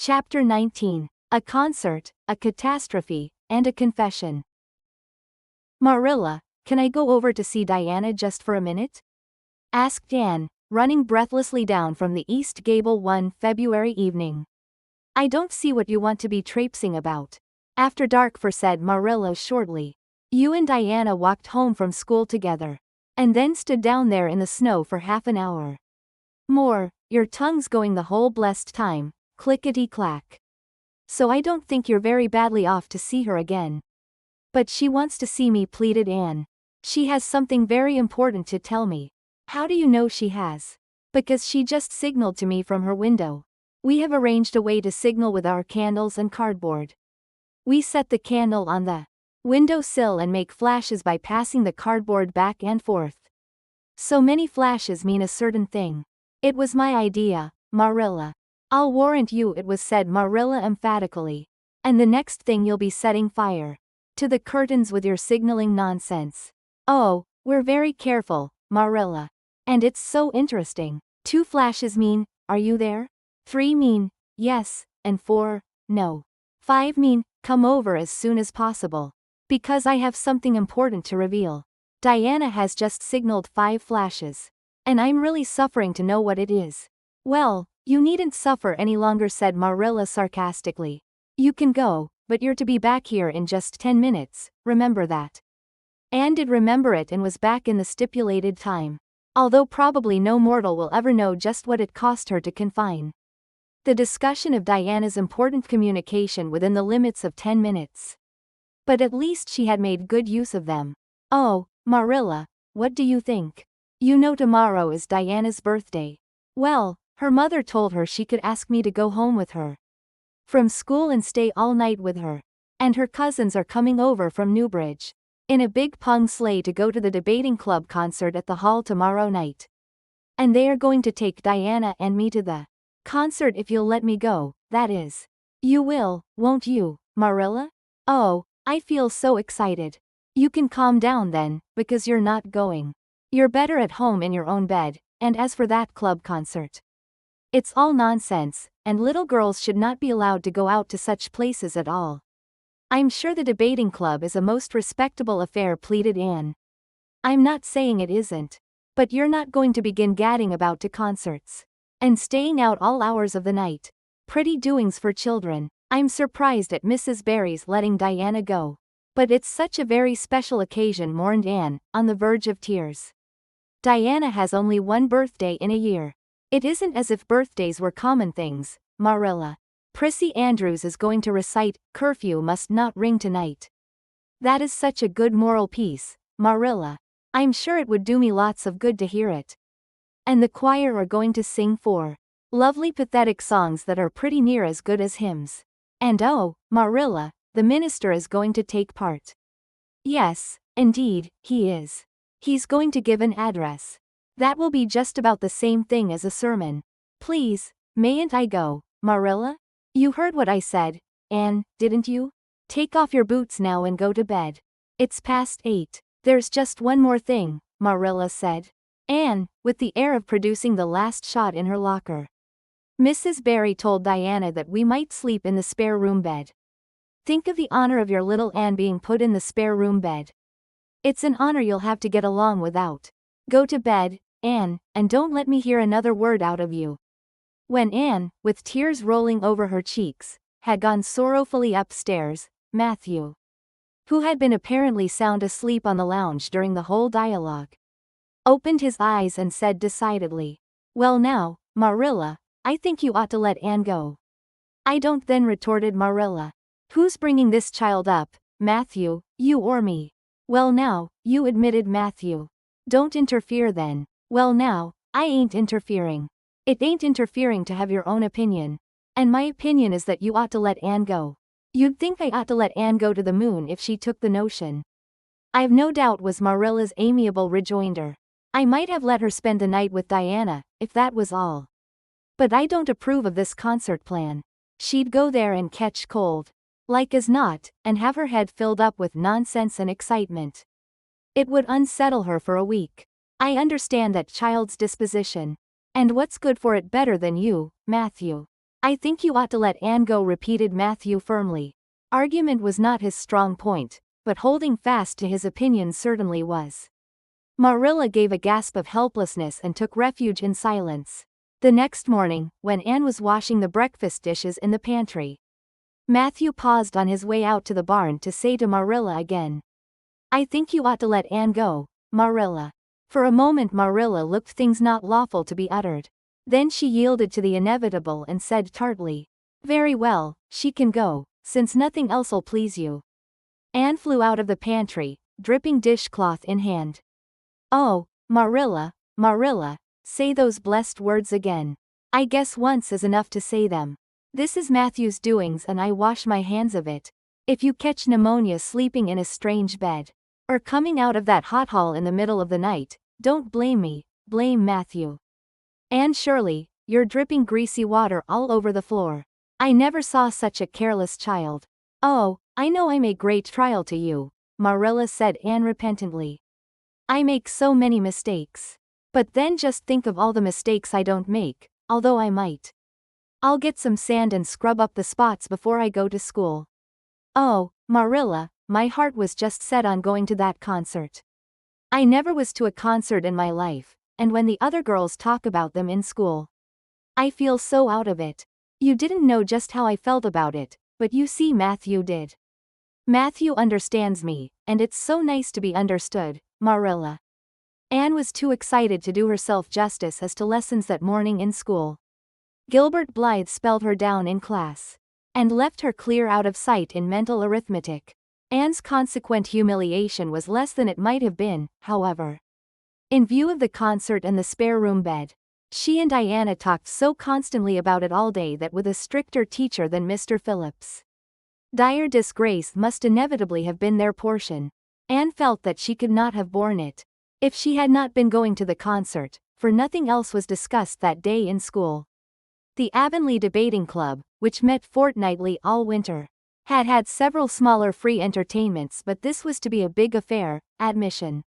Chapter 19. A Concert, a Catastrophe, and a Confession. Marilla, can I go over to see Diana just for a minute? Asked Anne, running breathlessly down from the East Gable one February evening. I don't see what you want to be traipsing about. After dark said Marilla shortly. You and Diana walked home from school together. And then stood down there in the snow for half an hour. More, your tongue's going the whole blessed time. Clickety-clack. So I don't think you're very badly off to see her again. But she wants to see me, pleaded Anne. She has something very important to tell me. How do you know she has? Because she just signaled to me from her window. We have arranged a way to signal with our candles and cardboard. We set the candle on the windowsill and make flashes by passing the cardboard back and forth. So many flashes mean a certain thing. It was my idea, Marilla. I'll warrant you it was, said Marilla emphatically. And the next thing you'll be setting fire to the curtains with your signaling nonsense. Oh, we're very careful, Marilla. And it's so interesting. 2 flashes mean, are you there? 3 mean, yes, and 4, no. 5 mean, come over as soon as possible. Because I have something important to reveal. Diana has just signaled 5 flashes. And I'm really suffering to know what it is. Well, you needn't suffer any longer, said Marilla sarcastically. You can go, but you're to be back here in just 10 minutes, remember that. Anne did remember it and was back in the stipulated time. Although probably no mortal will ever know just what it cost her to confine the discussion of Diana's important communication within the limits of 10 minutes. But at least she had made good use of them. Oh, Marilla, what do you think? You know tomorrow is Diana's birthday. Well, her mother told her she could ask me to go home with her from school and stay all night with her. And her cousins are coming over from Newbridge in a big pung sleigh to go to the debating club concert at the hall tomorrow night. And they are going to take Diana and me to the concert if you'll let me go, that is. You will, won't you, Marilla? Oh, I feel so excited. You can calm down then, because you're not going. You're better at home in your own bed, and as for that club concert, it's all nonsense, and little girls should not be allowed to go out to such places at all. I'm sure the debating club is a most respectable affair, pleaded Anne. I'm not saying it isn't. But you're not going to begin gadding about to concerts and staying out all hours of the night. Pretty doings for children. I'm surprised at Mrs. Barry's letting Diana go. But it's such a very special occasion, mourned Anne, on the verge of tears. Diana has only one birthday in a year. It isn't as if birthdays were common things, Marilla. Prissy Andrews is going to recite, "Curfew must not ring tonight." That is such a good moral piece, Marilla. I'm sure it would do me lots of good to hear it. And the choir are going to sing 4 lovely pathetic songs that are pretty near as good as hymns. And oh, Marilla, the minister is going to take part. Yes, indeed, he is. He's going to give an address. That will be just about the same thing as a sermon. Please, mayn't I go, Marilla? You heard what I said, Anne, didn't you? Take off your boots now and go to bed. It's past 8. There's just one more thing, Marilla said. Anne, with the air of producing the last shot in her locker. Mrs. Barry told Diana that we might sleep in the spare room bed. Think of the honor of your little Anne being put in the spare room bed. It's an honor you'll have to get along without. Go to bed, Anne, and don't let me hear another word out of you. When Anne, with tears rolling over her cheeks, had gone sorrowfully upstairs, Matthew, who had been apparently sound asleep on the lounge during the whole dialogue, opened his eyes and said decidedly, "Well now, Marilla, I think you ought to let Anne go." "I don't then," retorted Marilla. "Who's bringing this child up, Matthew, you or me?" "Well now, you," admitted Matthew. "Don't interfere then." "Well now, I ain't interfering." "It ain't interfering to have your own opinion. And my opinion is that you ought to let Anne go." "You'd think I ought to let Anne go to the moon if she took the notion." "I've no doubt," was Marilla's amiable rejoinder. "I might have let her spend the night with Diana, if that was all. But I don't approve of this concert plan. She'd go there and catch cold, like as not, and have her head filled up with nonsense and excitement. It would unsettle her for a week. I understand that child's disposition. And what's good for it better than you, Matthew? I think you ought to let Anne go, repeated Matthew firmly. Argument was not his strong point, but holding fast to his opinion certainly was. Marilla gave a gasp of helplessness and took refuge in silence. The next morning, when Anne was washing the breakfast dishes in the pantry, Matthew paused on his way out to the barn to say to Marilla again, I think you ought to let Anne go, Marilla. For a moment Marilla looked things not lawful to be uttered. Then she yielded to the inevitable and said tartly, Very well, she can go, since nothing else'll please you. Anne flew out of the pantry, dripping dishcloth in hand. Oh, Marilla, Marilla, say those blessed words again. I guess once is enough to say them. This is Matthew's doings and I wash my hands of it. If you catch pneumonia sleeping in a strange bed, or coming out of that hot hall in the middle of the night, don't blame me, blame Matthew. Anne Shirley, you're dripping greasy water all over the floor. I never saw such a careless child. Oh, I know I make great trial to you, Marilla said Anne repentantly. I make so many mistakes. But then just think of all the mistakes I don't make, although I might. I'll get some sand and scrub up the spots before I go to school. Oh, Marilla, my heart was just set on going to that concert. I never was to a concert in my life, and when the other girls talk about them in school, I feel so out of it. You didn't know just how I felt about it, but you see Matthew did. Matthew understands me, and it's so nice to be understood, Marilla. Anne was too excited to do herself justice as to lessons that morning in school. Gilbert Blythe spelled her down in class, and left her clear out of sight in mental arithmetic. Anne's consequent humiliation was less than it might have been, however. In view of the concert and the spare room bed, she and Diana talked so constantly about it all day that with a stricter teacher than Mr. Phillips, dire disgrace must inevitably have been their portion. Anne felt that she could not have borne it if she had not been going to the concert, for nothing else was discussed that day in school. The Avonlea Debating Club, which met fortnightly all winter, had had several smaller free entertainments, but this was to be a big affair. Admission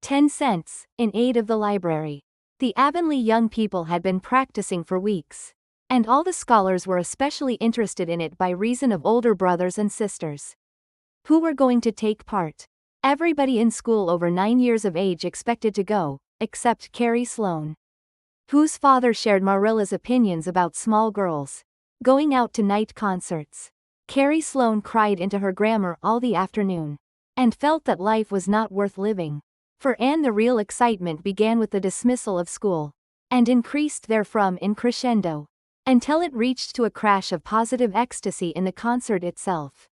10 cents, in aid of the library. The Avonlea young people had been practicing for weeks, and all the scholars were especially interested in it by reason of older brothers and sisters who were going to take part. Everybody in school over 9 years of age expected to go, except Carrie Sloane, whose father shared Marilla's opinions about small girls going out to night concerts. Carrie Sloane cried into her grammar all the afternoon, and felt that life was not worth living. For Anne the real excitement began with the dismissal of school, and increased therefrom in crescendo, until it reached to a crash of positive ecstasy in the concert itself.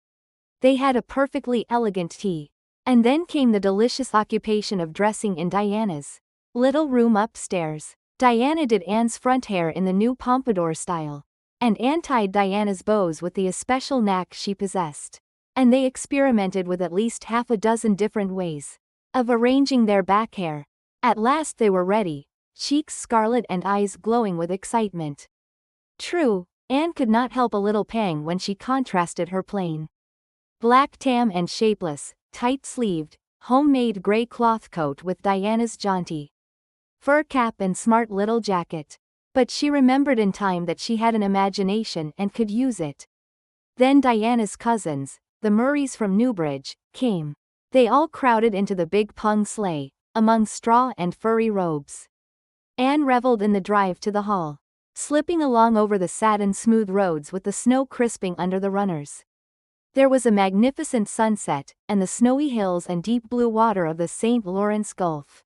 They had a perfectly elegant tea, and then came the delicious occupation of dressing in Diana's little room upstairs. Diana did Anne's front hair in the new pompadour style, and Anne tied Diana's bows with the especial knack she possessed, and they experimented with at least half a dozen different ways of arranging their back hair. At last they were ready, cheeks scarlet and eyes glowing with excitement. True, Anne could not help a little pang when she contrasted her plain black tam and shapeless, tight-sleeved, homemade gray cloth coat with Diana's jaunty fur cap and smart little jacket. But she remembered in time that she had an imagination and could use it. Then Diana's cousins, the Murrays from Newbridge, came. They all crowded into the big pung sleigh, among straw and furry robes. Anne reveled in the drive to the hall, slipping along over the satin-smooth roads with the snow crisping under the runners. There was a magnificent sunset, and the snowy hills and deep blue water of the St. Lawrence Gulf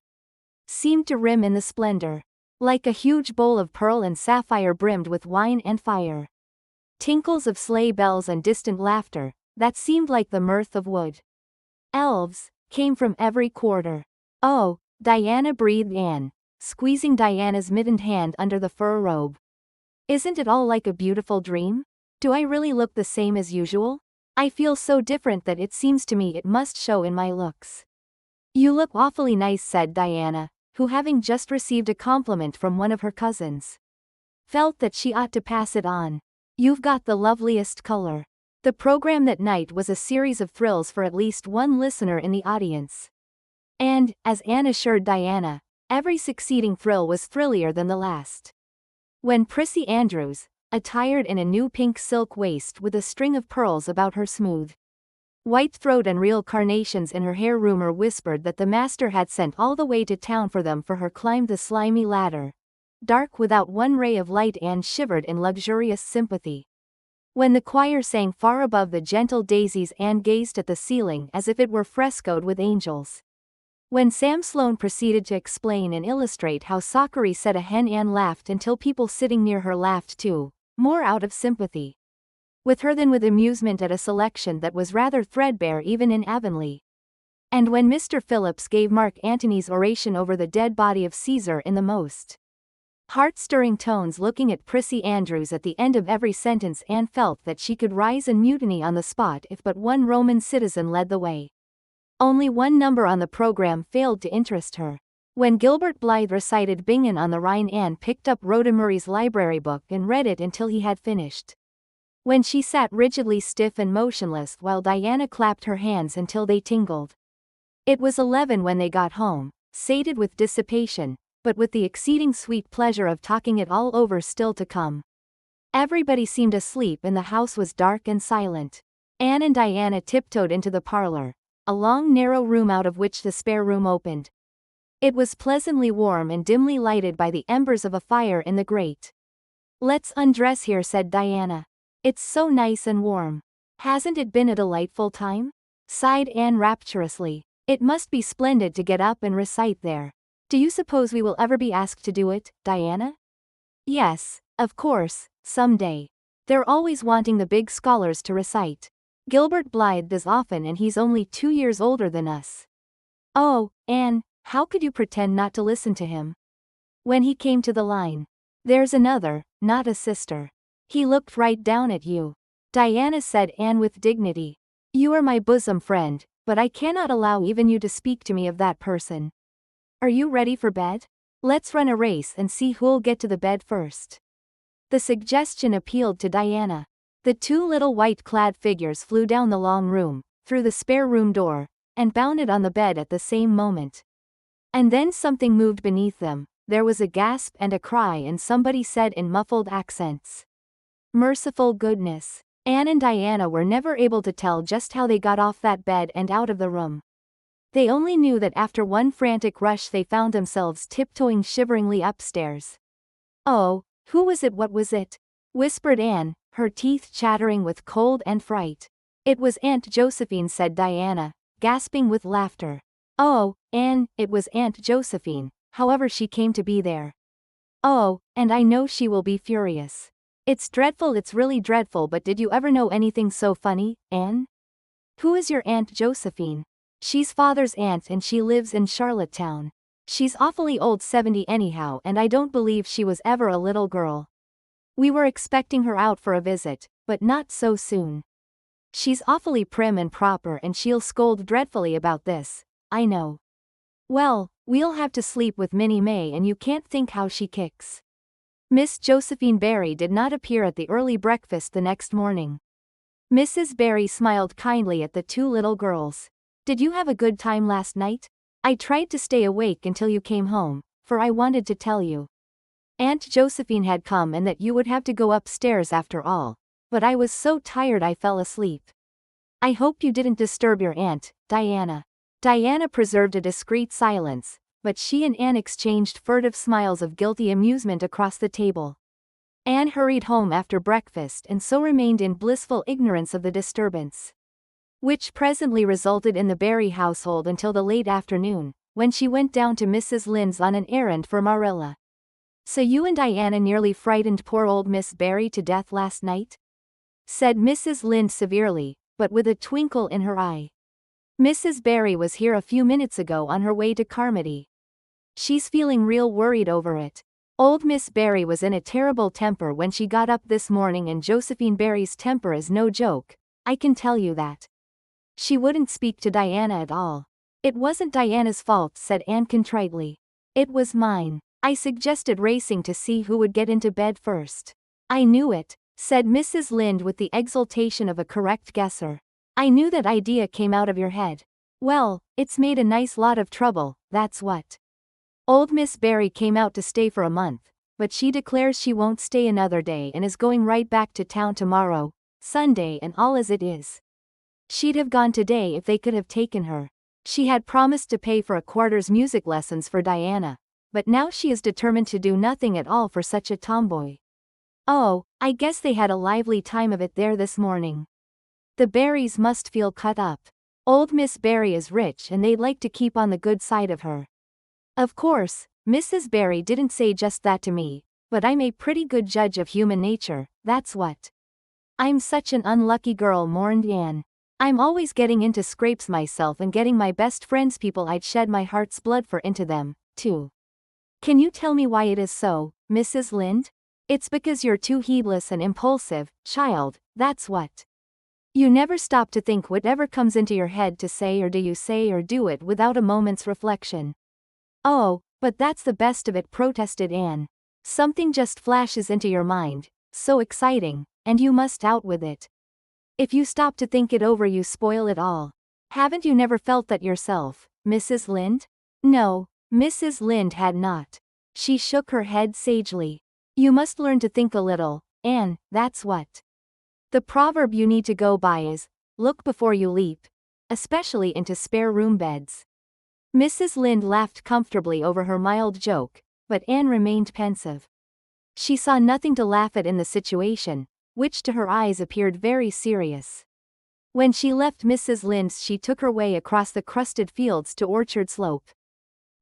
seemed to rim in the splendor, like a huge bowl of pearl and sapphire brimmed with wine and fire. Tinkles of sleigh bells and distant laughter, that seemed like the mirth of wood elves, came from every quarter. Oh, Diana, breathed Anne, squeezing Diana's mittened hand under the fur robe. Isn't it all like a beautiful dream? Do I really look the same as usual? I feel so different that it seems to me it must show in my looks. You look awfully nice, said Diana, who, having just received a compliment from one of her cousins, felt that she ought to pass it on. You've got the loveliest color. The program that night was a series of thrills for at least one listener in the audience. And, as Anne assured Diana, every succeeding thrill was thrillier than the last. When Prissy Andrews, attired in a new pink silk waist with a string of pearls about her smooth white throat and real carnations in her hair. Rumor whispered that the master had sent all the way to town for them for her. Climbed the slimy ladder, dark without one ray of light. Anne shivered in luxurious sympathy. When the choir sang far above the gentle daisies, Anne gazed at the ceiling as if it were frescoed with angels. When Sam Sloane proceeded to explain and illustrate how Sakari said a hen, Anne laughed until people sitting near her laughed too, more out of sympathy with her than with amusement at a selection that was rather threadbare even in Avonlea. And when Mr. Phillips gave Mark Antony's oration over the dead body of Caesar in the most heart-stirring tones, looking at Prissy Andrews at the end of every sentence, Anne felt that she could rise and mutiny on the spot if but one Roman citizen led the way. Only one number on the program failed to interest her. When Gilbert Blythe recited Bingen on the Rhine, Anne picked up Rhoda Murray's library book and read it until he had finished. When she sat rigidly stiff and motionless while Diana clapped her hands until they tingled. It was 11 when they got home, sated with dissipation, but with the exceeding sweet pleasure of talking it all over still to come. Everybody seemed asleep and the house was dark and silent. Anne and Diana tiptoed into the parlor, a long narrow room out of which the spare room opened. It was pleasantly warm and dimly lighted by the embers of a fire in the grate. "Let's undress here," said Diana. "It's so nice and warm." "Hasn't it been a delightful time?" sighed Anne rapturously. "It must be splendid to get up and recite there." "Do you suppose we will ever be asked to do it, Diana?" "Yes, of course, someday. They're always wanting the big scholars to recite. Gilbert Blythe does often, and he's only 2 years older than us." "Oh, Anne, how could you pretend not to listen to him?" When he came to the line, "There's another, not a sister. He looked right down at you." "Diana," said Anne with dignity, "you are my bosom friend, but I cannot allow even you to speak to me of that person. Are you ready for bed? Let's run a race and see who'll get to the bed first." The suggestion appealed to Diana. The two little white-clad figures flew down the long room, through the spare room door, and bounded on the bed at the same moment. And then something moved beneath them. There was a gasp and a cry, and somebody said in muffled accents, "Merciful goodness." Anne and Diana were never able to tell just how they got off that bed and out of the room. They only knew that after one frantic rush they found themselves tiptoeing shiveringly upstairs. "Oh, who was it? What was it?" whispered Anne, her teeth chattering with cold and fright. "It was Aunt Josephine," said Diana, gasping with laughter. "Oh, Anne, it was Aunt Josephine, however she came to be there. Oh, and I know she will be furious. It's dreadful, it's really dreadful, but did you ever know anything so funny, Anne?" "Who is your Aunt Josephine?" "She's father's aunt and she lives in Charlottetown. She's awfully old, 70 anyhow, and I don't believe she was ever a little girl. We were expecting her out for a visit, but not so soon. She's awfully prim and proper and she'll scold dreadfully about this, I know. Well, we'll have to sleep with Minnie May and you can't think how she kicks." Miss Josephine Barry did not appear at the early breakfast the next morning. Mrs. Barry smiled kindly at the two little girls. "Did you have a good time last night? I tried to stay awake until you came home, for I wanted to tell you Aunt Josephine had come and that you would have to go upstairs after all, but I was so tired I fell asleep." "I hope you didn't disturb your aunt, Diana." Diana preserved a discreet silence, but she and Anne exchanged furtive smiles of guilty amusement across the table. Anne hurried home after breakfast and so remained in blissful ignorance of the disturbance, which presently resulted in the Barry household until the late afternoon, when she went down to Mrs. Lynde's on an errand for Marilla. "So you and Diana nearly frightened poor old Miss Barry to death last night?" said Mrs. Lynde severely, but with a twinkle in her eye. "Mrs. Barry was here a few minutes ago on her way to Carmody. She's feeling real worried over it. Old Miss Barry was in a terrible temper when she got up this morning, and Josephine Barry's temper is no joke, I can tell you that. She wouldn't speak to Diana at all." "It wasn't Diana's fault," said Anne contritely. "It was mine. I suggested racing to see who would get into bed first." "I knew it," said Mrs. Lynde with the exultation of a correct guesser. "I knew that idea came out of your head. Well, it's made a nice lot of trouble, that's what. Old Miss Barry came out to stay for a month, but she declares she won't stay another day and is going right back to town tomorrow, Sunday, and all as it is. She'd have gone today if they could have taken her. She had promised to pay for a quarter's music lessons for Diana, but now she is determined to do nothing at all for such a tomboy. Oh, I guess they had a lively time of it there this morning. The Barrys must feel cut up. Old Miss Barry is rich and they'd like to keep on the good side of her. Of course, Mrs. Barry didn't say just that to me, but I'm a pretty good judge of human nature, that's what. I'm such an unlucky girl, mourned Anne. I'm always getting into scrapes myself and getting my best friends people I'd shed my heart's blood for into them, too. Can you tell me why it is so, Mrs. Lynde? It's because you're too heedless and impulsive, child, that's what. You never stop to think whatever comes into your head to say, or do you say or do it without a moment's reflection? Oh, but that's the best of it, protested Anne. Something just flashes into your mind, so exciting, and you must out with it. If you stop to think it over you spoil it all. Haven't you never felt that yourself, Mrs. Lynde? No, Mrs. Lynde had not. She shook her head sagely. You must learn to think a little, Anne, that's what. The proverb you need to go by is, look before you leap, especially into spare room beds. Mrs. Lynde laughed comfortably over her mild joke, but Anne remained pensive. She saw nothing to laugh at in the situation, which to her eyes appeared very serious. When she left Mrs. Lynde's, she took her way across the crusted fields to Orchard Slope.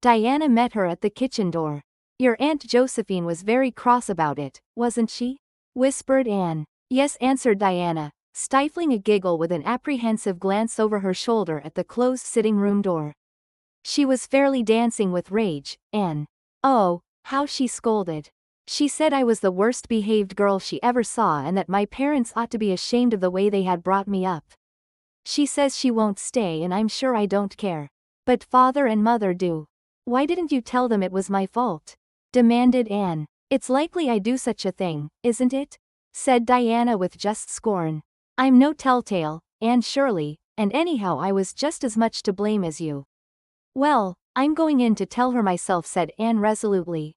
Diana met her at the kitchen door. Your Aunt Josephine was very cross about it, wasn't she? Whispered Anne. Yes, answered Diana, stifling a giggle with an apprehensive glance over her shoulder at the closed sitting room door. She was fairly dancing with rage, Anne. Oh, how she scolded. She said I was the worst behaved girl she ever saw and that my parents ought to be ashamed of the way they had brought me up. She says she won't stay and I'm sure I don't care. But father and mother do. Why didn't you tell them it was my fault? Demanded Anne. It's likely I do such a thing, isn't it? Said Diana with just scorn. I'm no telltale, Anne Shirley, and anyhow I was just as much to blame as you. Well, I'm going in to tell her myself, said Anne resolutely.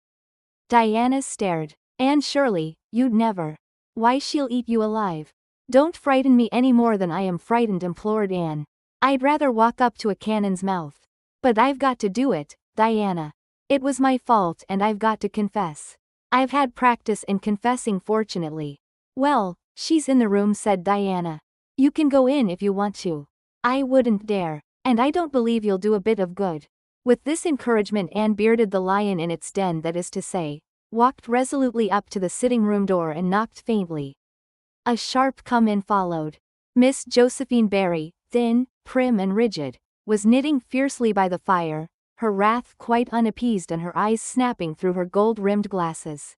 Diana stared. Anne Shirley, you'd never. Why, she'll eat you alive. Don't frighten me any more than I am frightened, implored Anne. I'd rather walk up to a cannon's mouth. But I've got to do it, Diana. It was my fault and I've got to confess. I've had practice in confessing, fortunately. Well, she's in the room, said Diana. You can go in if you want to. I wouldn't dare, and I don't believe you'll do a bit of good. With this encouragement Anne bearded the lion in its den, that is to say, walked resolutely up to the sitting room door and knocked faintly. A sharp come-in followed. Miss Josephine Barry, thin, prim and rigid, was knitting fiercely by the fire, her wrath quite unappeased and her eyes snapping through her gold-rimmed glasses.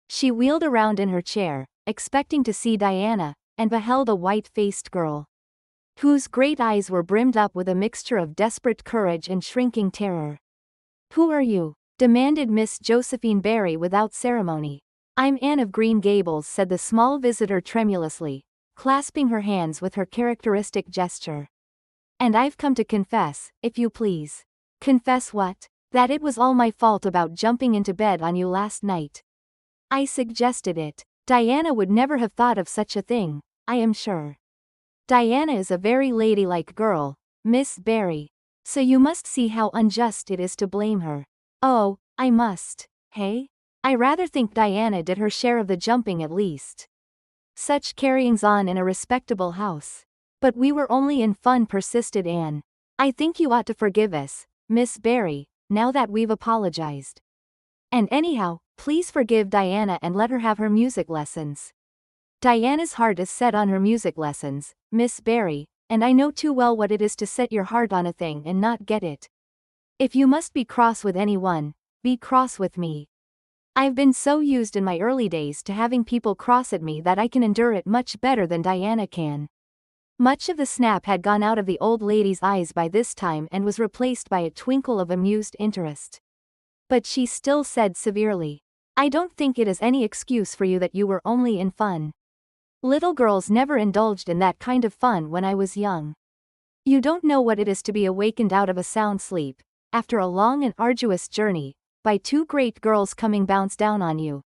She wheeled around in her chair, expecting to see Diana, and beheld a white-faced girl, whose great eyes were brimmed up with a mixture of desperate courage and shrinking terror. Who are you? Demanded Miss Josephine Barry without ceremony. I'm Anne of Green Gables, said the small visitor tremulously, clasping her hands with her characteristic gesture. And I've come to confess, if you please. Confess what? That it was all my fault about jumping into bed on you last night. I suggested it. Diana would never have thought of such a thing, I am sure. Diana is a very ladylike girl, Miss Barry. So you must see how unjust it is to blame her. Oh, I must, hey? I rather think Diana did her share of the jumping at least. Such carryings on in a respectable house. But we were only in fun, persisted Anne. I think you ought to forgive us, Miss Barry, now that we've apologized. And anyhow, please forgive Diana and let her have her music lessons. Diana's heart is set on her music lessons, Miss Barry, and I know too well what it is to set your heart on a thing and not get it. If you must be cross with anyone, be cross with me. I've been so used in my early days to having people cross at me that I can endure it much better than Diana can. Much of the snap had gone out of the old lady's eyes by this time and was replaced by a twinkle of amused interest. But she still said severely, I don't think it is any excuse for you that you were only in fun. Little girls never indulged in that kind of fun when I was young. You don't know what it is to be awakened out of a sound sleep, after a long and arduous journey, by two great girls coming bounce down on you.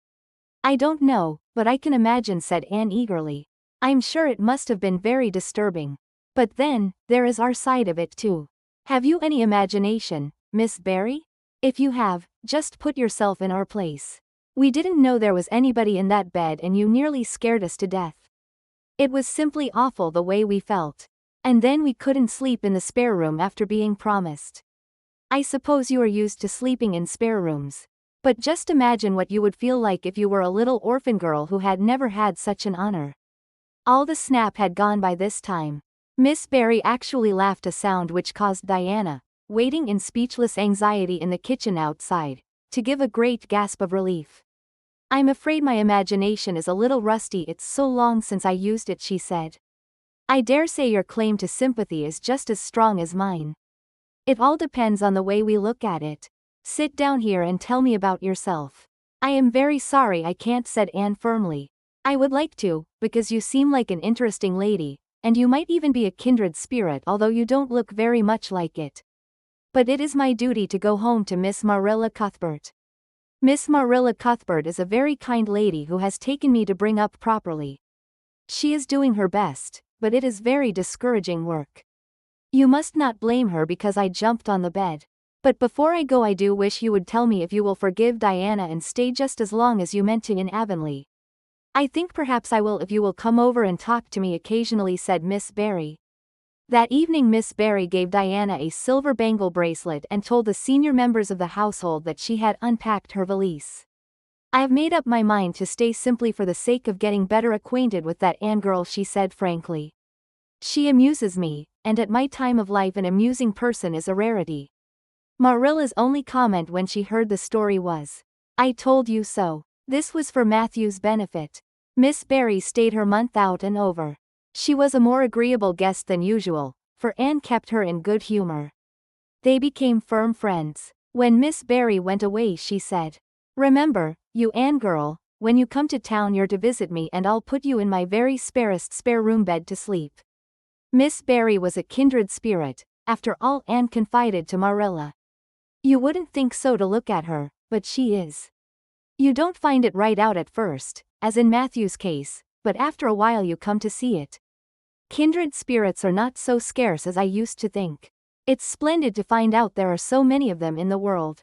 I don't know, but I can imagine, said Anne eagerly. I'm sure it must have been very disturbing. But then, there is our side of it too. Have you any imagination, Miss Barry? If you have, just put yourself in our place. We didn't know there was anybody in that bed and you nearly scared us to death. It was simply awful the way we felt. And then we couldn't sleep in the spare room after being promised. I suppose you are used to sleeping in spare rooms. But just imagine what you would feel like if you were a little orphan girl who had never had such an honor. All the snap had gone by this time. Miss Barry actually laughed, a sound which caused Diana, waiting in speechless anxiety in the kitchen outside, to give a great gasp of relief. I'm afraid my imagination is a little rusty, it's so long since I used it, she said. I dare say your claim to sympathy is just as strong as mine. It all depends on the way we look at it. Sit down here and tell me about yourself. I am very sorry I can't, said Anne firmly. I would like to, because you seem like an interesting lady, and you might even be a kindred spirit, although you don't look very much like it. But it is my duty to go home to Miss Marilla Cuthbert. Miss Marilla Cuthbert is a very kind lady who has taken me to bring up properly. She is doing her best, but it is very discouraging work. You must not blame her because I jumped on the bed. But before I go, I do wish you would tell me if you will forgive Diana and stay just as long as you meant to in Avonlea. I think perhaps I will if you will come over and talk to me occasionally, said Miss Barry. That evening Miss Barry gave Diana a silver bangle bracelet and told the senior members of the household that she had unpacked her valise. I have made up my mind to stay simply for the sake of getting better acquainted with that Anne girl, she said frankly. She amuses me, and at my time of life an amusing person is a rarity. Marilla's only comment when she heard the story was, I told you so. This was for Matthew's benefit. Miss Barry stayed her month out and over. She was a more agreeable guest than usual, for Anne kept her in good humor. They became firm friends. When Miss Barry went away she said, Remember, you Anne girl, when you come to town you're to visit me and I'll put you in my very sparest spare room bed to sleep. Miss Barry was a kindred spirit, after all, Anne confided to Marilla. You wouldn't think so to look at her, but she is. You don't find it right out at first, as in Matthew's case, but after a while you come to see it. Kindred spirits are not so scarce as I used to think. It's splendid to find out there are so many of them in the world.